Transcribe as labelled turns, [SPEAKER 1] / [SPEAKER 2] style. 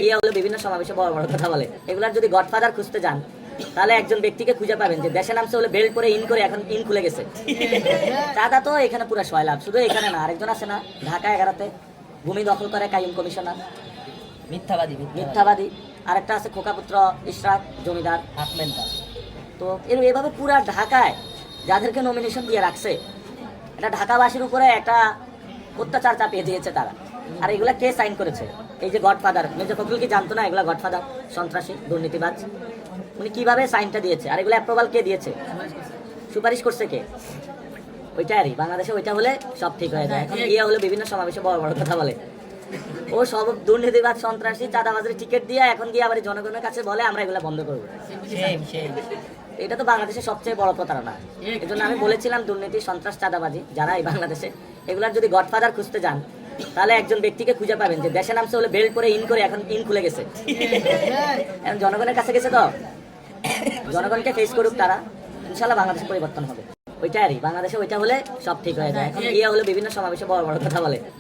[SPEAKER 1] হলো বিভিন্ন সমাবেশে বড় বড় কথা বলে। এগুলার যদি গডফাদার খুঁজতে যান তাহলে একজন ব্যক্তিকে খুঁজে পাবেন যে দেশে নামছে হলে বেল্ট করে ইন করে এখন ইন খুলে গেছে। চাঁদা তো এখানে পুরো সয়লাভ, শুধু এখানে না, আরেকজন আছে না ঢাকা 11-তে ভূমি দখল করে কাইম কমিশনার, মিথ্যাবাদী। আরেকটা আছে খোকাপুত্র ইশরাক জমিদার হাফমেন্টাল। তো এভাবে পুরা ঢাকায় যাদেরকে নমিনেশন দিয়ে রাখছে, এটা ঢাকাবাসীর উপরে একটা অত্যাচার চাপিয়ে দিয়েছে তারা। আর এগুলা কে সাইন করেছে? এই যে গডফাদার মির্জা ফখরুল কি জানতো না এগুলা গডফাদার, সন্ত্রাসী, দুর্নীতিবাজ? উনি কিভাবে সাইনটা দিয়েছে? আর এগুলো অ্যাপ্রুভাল কে দিয়েছে? সুপারিশ করছে কে? ওইটারই বাংলাদেশে ওইটা হলে সব ঠিক হয়ে যায়। এখন হলে বিভিন্ন সমাবেশে বড় বড় কথা বলে, ও সব দুর্নীতিবাজ, সন্ত্রাসী, চাঁদাবাজের টিকিট দিয়ে এখন গিয়ে আবার জনগণের কাছে বলে আমরা এগুলা বন্ধ করবো। এটা তো বাংলাদেশের সবচেয়ে বড় প্রতারণা। এই জন্য আমি বলেছিলাম দুর্নীতি, সন্ত্রাস, চাঁদাবাজি যারা এই বাংলাদেশে, এগুলার যদি গডফাদার খুঁজতে যান তাহলে একজন ব্যক্তিকে খুঁজে পাবেন যে দেশে নামছে হলে বেল্ট করে ইন করে এখন ইন খুলে গেছে। এখন জনগণের কাছে গেছে, তো জনগণকে ফেস করুক তারা, ইনশাল্লাহ বাংলাদেশ পরিবর্তন হবে। ওইটারই বাংলাদেশে ওইটা হলে সব ঠিক হয়ে যায়। এখন হলো বিভিন্ন সমাবেশে বড় বড় কথা বলে।